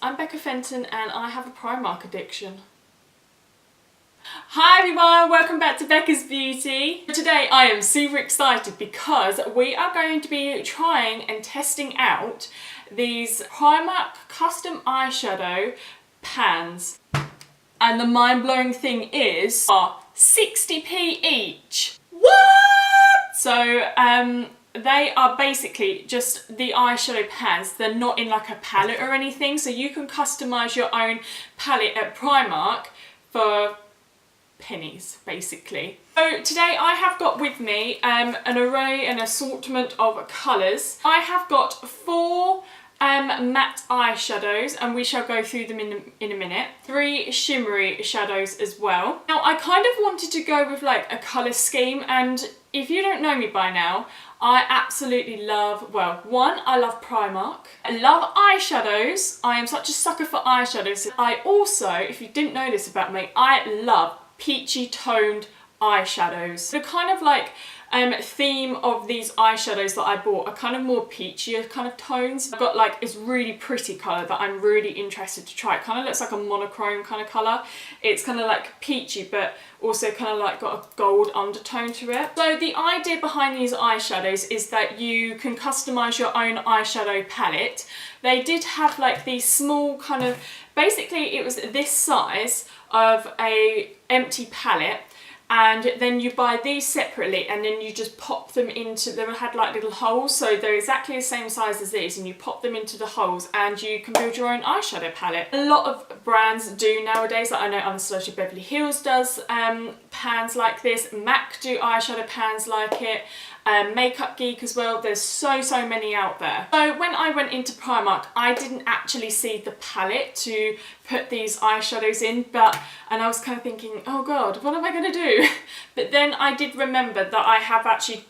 I'm Becca Fenton and I have a Primark addiction. Hi everyone, welcome back to Becca's Beauty. Today I am super excited because we are going to be trying and testing out these Primark custom eyeshadow pans. And the mind-blowing thing is, are 60p each. What? So, they are basically just the eyeshadow pans. They're not in like a palette or anything, so you can customise your own palette at Primark for pennies, basically. So today I have got with me an array and assortment of colours. I have got 4 matte eyeshadows, and we shall go through them in a minute. 3 shimmery shadows as well. Now I kind of wanted to go with like a colour scheme, and if you don't know me by now, I absolutely love, well, one, I love Primark. I love eyeshadows. I am such a sucker for eyeshadows. I also, if you didn't know this about me, I love peachy toned eyeshadows. The kind of like theme of these eyeshadows that I bought are kind of more peachier kind of tones. I've got like this really pretty colour that I'm really interested to try. It kind of looks like a monochrome kind of colour. It's kind of like peachy but also kind of like got a gold undertone to it. So the idea behind these eyeshadows is that you can customise your own eyeshadow palette. They did have like these small kind of, basically it was this size of a empty palette, and then you buy these separately and then you just pop them into, they had like little holes, so they're exactly the same size as these, and you pop them into the holes and you can build your own eyeshadow palette. A lot of brands do nowadays, like I know Anastasia Beverly Hills does pans like this, MAC do eyeshadow pans like it, Makeup Geek as well. There's so many out there. So when I went into Primark, I didn't actually see the palette to put these eyeshadows in, and I was kind of thinking, oh god, what am I going to do? But then I did remember that I have actually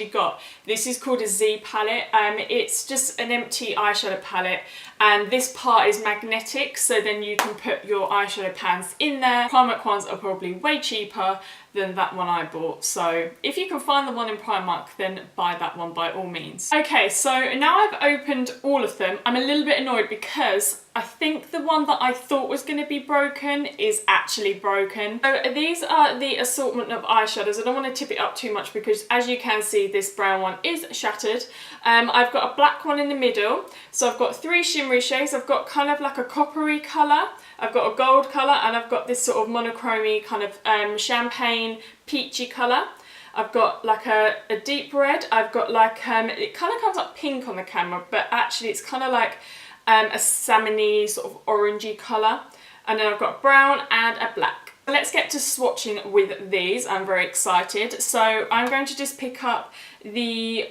got, this is called a Z palette. It's just an empty eyeshadow palette, and this part is magnetic, so then you can put your eyeshadow pans in there. Primark ones are probably way cheaper than that one I bought, so if you can find the one in Primark, then buy that one by all means. Okay, so now I've opened all of them. I'm a little bit annoyed because I think the one that I thought was going to be broken is actually broken. So these are the assortment of eyeshadows. I don't want to tip it up too much because, as you can see, this brown one is shattered. I've got a black one in the middle. So I've got 3 shimmery shades. I've got kind of like a coppery colour. I've got a gold colour, and I've got this sort of monochromy kind of champagne peachy colour. I've got like a deep red. I've got like, it kind of comes up pink on the camera, but actually it's kind of like a salmony sort of orangey colour. And then I've got brown and a black. Let's get to swatching with these. I'm very excited. So I'm going to just pick up the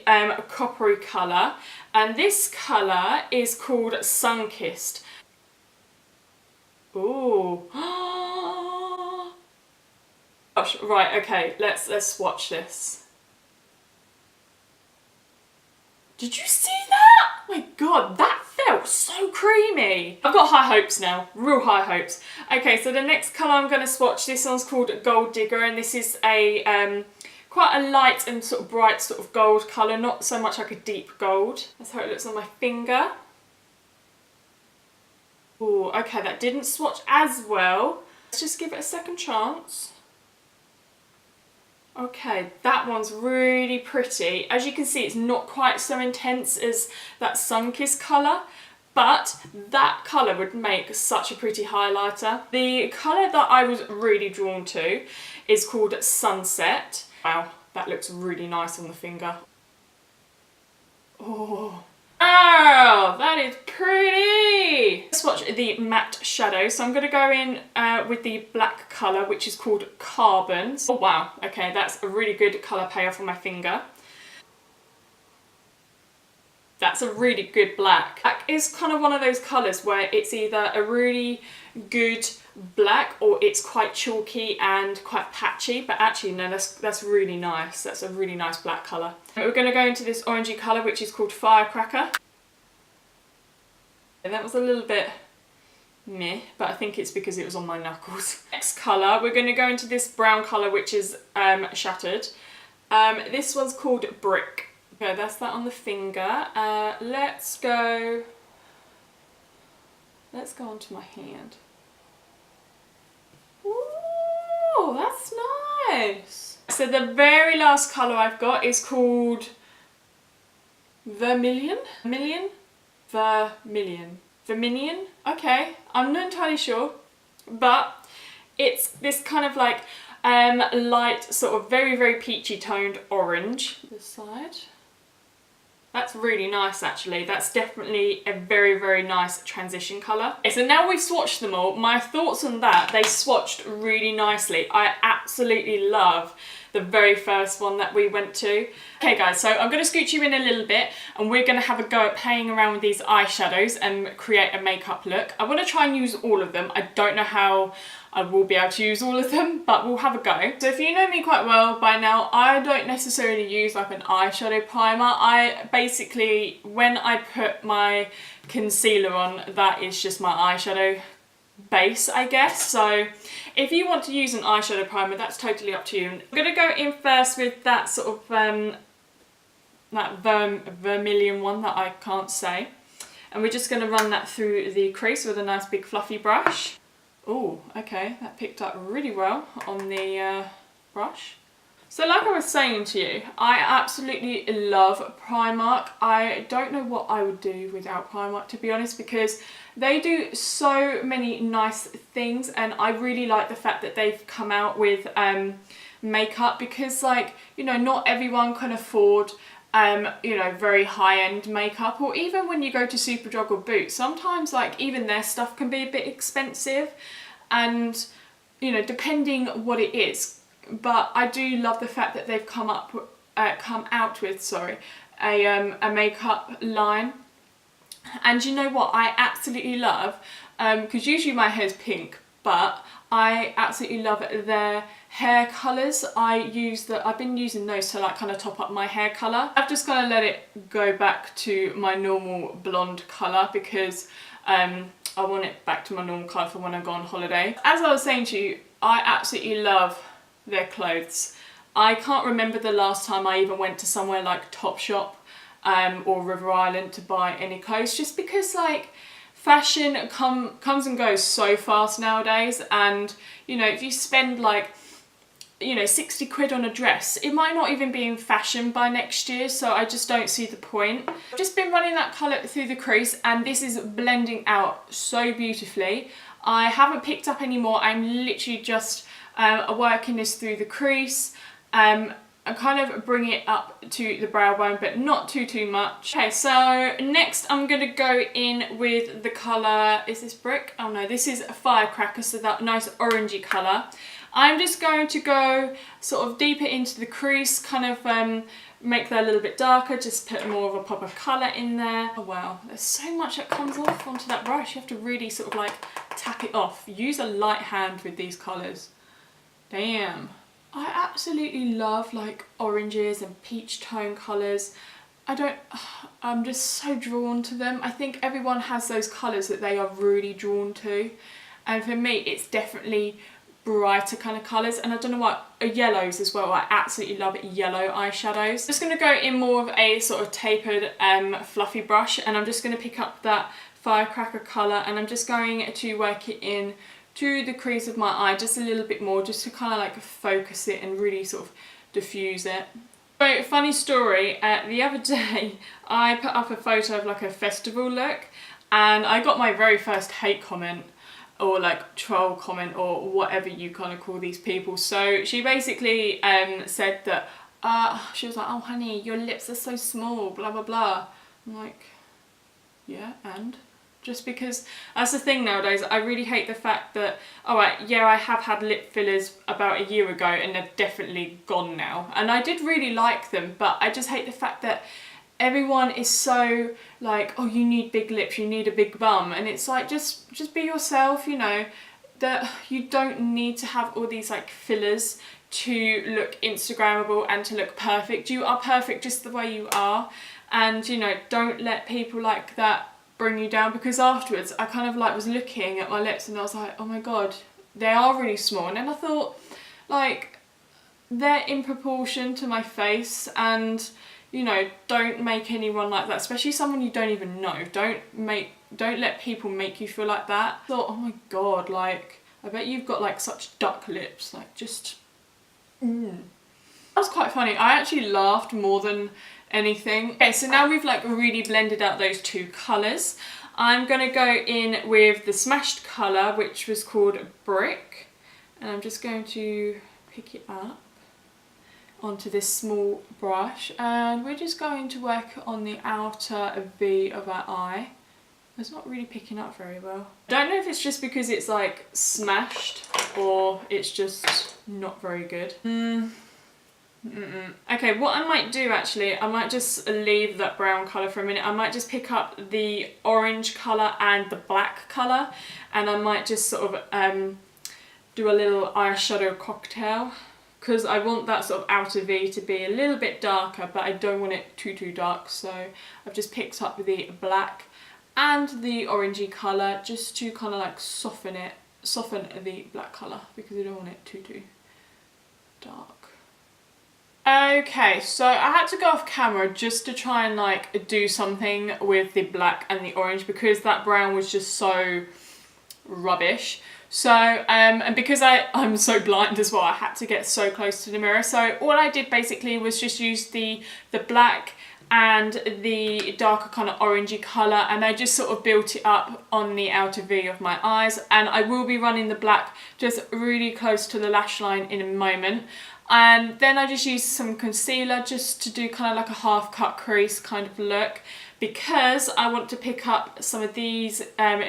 coppery colour, and this colour is called Sunkissed. Ooh. Gosh, right, okay, let's swatch this. Did you see that? Oh my god, that felt so creamy. I've got high hopes now, real high hopes. Okay, so the next colour I'm going to swatch, this one's called Gold Digger, and this is a quite a light and sort of bright sort of gold colour, not so much like a deep gold. That's how it looks on my finger. Oh, okay, that didn't swatch as well. Let's just give it a second chance. Okay, that one's really pretty. As you can see, it's not quite so intense as that Sunkissed colour, but that colour would make such a pretty highlighter. The colour that I was really drawn to is called Sunset. Wow, that looks really nice on the finger. Oh. Oh, that is pretty! Let's swatch the matte shadow. So I'm going to go in with the black colour, which is called Carbon. Oh wow, okay, that's a really good colour payoff on my finger. That's a really good black. Black is kind of one of those colours where it's either a really good black or it's quite chalky and quite patchy, but actually no, that's really nice. That's a really nice black colour. We're going to go into this orangey colour, which is called Firecracker. And that was a little bit meh, but I think it's because it was on my knuckles. Next colour, we're going to go into this brown colour, which is shattered. This one's called Brick. Okay, that's that on the finger. Let's go let's go onto my hand. Ooh, that's nice. So the very last colour I've got is called Vermilion? Vermilion? Okay, I'm not entirely sure. But it's this kind of like light, sort of very, very peachy toned orange. This side. That's really nice actually. That's definitely a very, very nice transition colour. Okay, so now we've swatched them all. My thoughts on that, they swatched really nicely. I absolutely love the very first one that we went to. Okay guys, so I'm going to scoot you in a little bit and we're going to have a go at playing around with these eyeshadows and create a makeup look. I want to try and use all of them. I don't know how I will be able to use all of them, but we'll have a go. So if you know me quite well by now, I don't necessarily use like an eyeshadow primer. I basically, when I put my concealer on, that is just my eyeshadow base, I guess. So if you want to use an eyeshadow primer, that's totally up to you. I'm going to go in first with that sort of that vermilion one that I can't say, and we're just going to run that through the crease with a nice big fluffy brush. Oh, okay, that picked up really well on the brush. So like I was saying to you, I absolutely love Primark. I don't know what I would do without Primark, to be honest, because they do so many nice things, and I really like the fact that they've come out with makeup, because, like, you know, not everyone can afford you know, very high-end makeup, or even when you go to Superdrug or Boots, sometimes like even their stuff can be a bit expensive, and you know, depending what it is. But I do love the fact that they've come out with a makeup line. And you know what I absolutely love, because usually my hair's pink, but I absolutely love their hair colours. I've been using those to like kind of top up my hair colour. I've just got to let it go back to my normal blonde colour, because I want it back to my normal colour for when I go on holiday. As I was saying to you, I absolutely love their clothes. I can't remember the last time I even went to somewhere like Topshop or River Island to buy any clothes, just because like fashion comes and goes so fast nowadays, and you know, if you spend like, you know, 60 quid on a dress, it might not even be in fashion by next year, so I just don't see the point. I've just been running that colour through the crease, and this is blending out so beautifully. I haven't picked up any more. I'm literally just working this through the crease and kind of bring it up to the brow bone, but not too much. Okay, so next I'm going to go in with the colour, is this Brick? Oh no, this is Firecracker, so that nice orangey colour. I'm just going to go sort of deeper into the crease, kind of make that a little bit darker, just put more of a pop of colour in there. Oh wow, there's so much that comes off onto that brush. You have to really sort of like tap it off. Use a light hand with these colours. Damn. I absolutely love like oranges and peach tone colours. I'm just so drawn to them. I think everyone has those colours that they are really drawn to. And for me, it's definitely brighter kind of colours, and I don't know what, yellows as well. I absolutely love yellow eyeshadows. I'm just going to go in more of a sort of tapered fluffy brush, and I'm just going to pick up that Firecracker colour, and I'm just going to work it in to the crease of my eye just a little bit more, just to kind of like focus it and really sort of diffuse it. So funny story, the other day I put up a photo of like a festival look, and I got my very first hate comment, or like troll comment, or whatever you kind of call these people. So she basically said that she was like, oh honey, your lips are so small, blah blah blah. I'm like, yeah, and? Just because that's the thing nowadays. I really hate the fact that, alright, yeah, I have had lip fillers about a year ago and they're definitely gone now, and I did really like them, but I just hate the fact that everyone is so like, oh, you need big lips, you need a big bum, and it's like, just be yourself, you know, that you don't need to have all these like fillers to look Instagrammable and to look perfect. You are perfect just the way you are, and you know, don't let people like that bring you down, because afterwards I kind of like was looking at my lips and I was like, oh my god, they are really small, and then I thought, like, they're in proportion to my face, and you know, don't make anyone like that, especially someone you don't even know. Don't make don't let people make you feel like that. I thought, oh my god, like, I bet you've got like such duck lips, like just... That was quite funny. I actually laughed more than anything. Okay, so now we've like really blended out those two colours. I'm gonna go in with the smashed colour, which was called Brick, and I'm just going to pick it up onto this small brush, and we're just going to work on the outer V of our eye. It's not really picking up very well. I don't know if it's just because it's like smashed or it's just not very good. Okay, what I might do actually, I might just leave that brown colour for a minute. I might just pick up the orange colour and the black colour, and I might just sort of do a little eyeshadow cocktail, because I want that sort of outer V to be a little bit darker, but I don't want it too dark. So I've just picked up the black and the orangey colour just to kind of like soften the black colour, because I don't want it too dark. Okay, so I had to go off camera just to try and like do something with the black and the orange, because that brown was just so rubbish. So, and because I'm so blind as well, I had to get so close to the mirror. So all I did basically was just use the black and the darker kind of orangey colour, and I just sort of built it up on the outer V of my eyes. And I will be running the black just really close to the lash line in a moment. And then I just used some concealer just to do kind of like a half cut crease kind of look, because I want to pick up some of these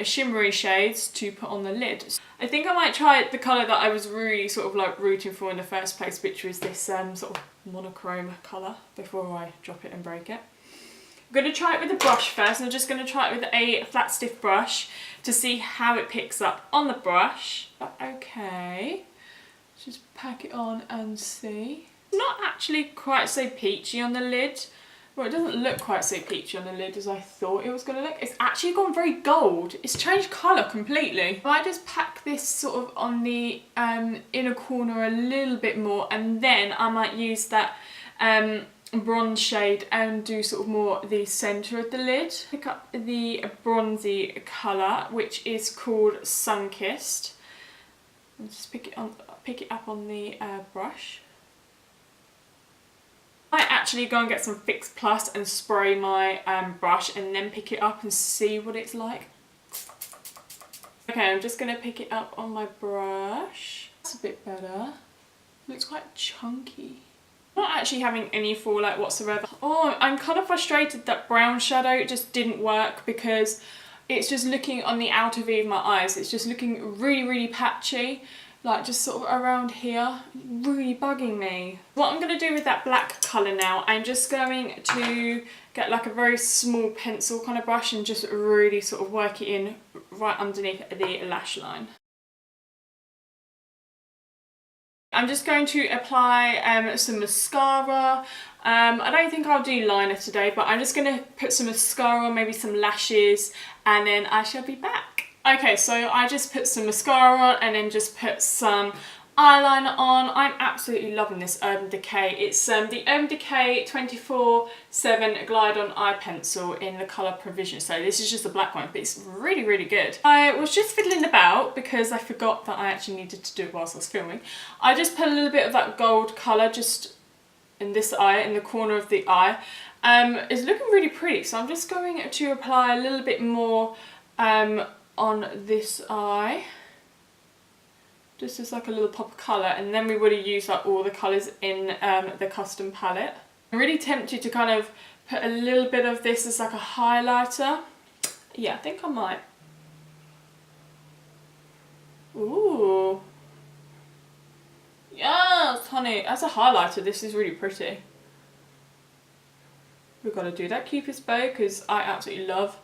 shimmery shades to put on the lid. I think I might try the colour that I was really sort of like rooting for in the first place, which was this sort of monochrome colour, before I drop it and break it. I'm going to try it with a brush first. I'm just going to try it with a flat stiff brush to see how it picks up on the brush. Okay, just pack it on and see. Not actually quite so peachy on the lid. Well, it doesn't look quite so peachy on the lid as I thought it was going to look. It's actually gone very gold. It's changed colour completely. I just pack this sort of on the inner corner a little bit more, and then I might use that bronze shade and do sort of more the centre of the lid. Pick up the bronzy colour, which is called Sunkissed. And just pick it up on the brush. I might actually go and get some Fix Plus and spray my brush and then pick it up and see what it's like. Okay, I'm just going to pick it up on my brush. That's a bit better. Looks quite chunky. I'm not actually having any fallout whatsoever. Oh, I'm kind of frustrated that brown shadow just didn't work, because it's just looking on the outer V of my eyes. It's just looking really patchy. Like just sort of around here, really bugging me. What I'm going to do with that black colour now, I'm just going to get like a very small pencil kind of brush and just really sort of work it in right underneath the lash line. I'm just going to apply some mascara. I don't think I'll do liner today, but I'm just going to put some mascara on, maybe some lashes, and then I shall be back. Okay, so I just put some mascara on and then just put some eyeliner on. I'm absolutely loving this Urban Decay. It's the Urban Decay 24/7 Glide On Eye Pencil in the colour Provision. So this is just the black one, but it's really good. I was just fiddling about because I forgot that I actually needed to do it whilst I was filming. I just put a little bit of that gold colour just in this eye, in the corner of the eye. It's looking really pretty, so I'm just going to apply a little bit more on this eye, just as like a little pop of colour, and then we would have used like all the colours in the custom palette. I'm really tempted to kind of put a little bit of this as like a highlighter. Yeah, I think I might. Ooh. Yes, honey, as a highlighter this is really pretty. We've got to do that Cupid's bow because I absolutely love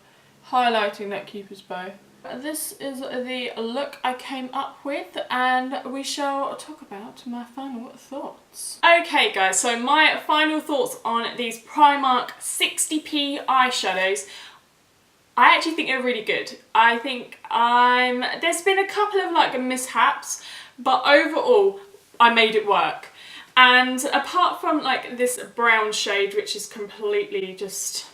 highlighting that Cupid's bow. This is the look I came up with, and we shall talk about my final thoughts. Okay guys, so my final thoughts on these Primark 60p eyeshadows. I actually think they're really good. I think there's been a couple of like mishaps, but overall I made it work. And apart from like this brown shade, which is completely just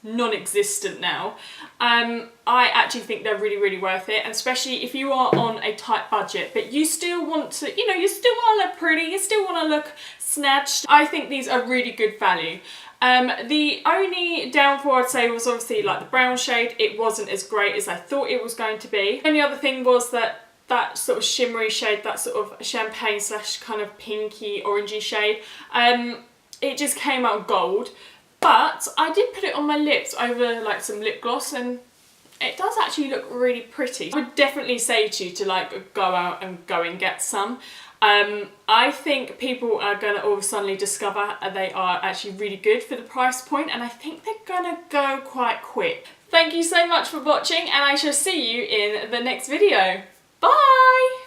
non-existent now. I actually think they're really, really worth it, and especially if you are on a tight budget, but you still want to, you know, you still want to look pretty, you still want to look snatched. I think these are really good value. The only downfall I'd say was obviously like the brown shade. It wasn't as great as I thought it was going to be. The only other thing was that sort of shimmery shade, that sort of champagne slash kind of pinky orangey shade, it just came out gold. But I did put it on my lips over like some lip gloss, and it does actually look really pretty. I would definitely say to you to like go out and go and get some. I think people are going to all of a sudden discover they are actually really good for the price point, and I think they're going to go quite quick. Thank you so much for watching, and I shall see you in the next video. Bye!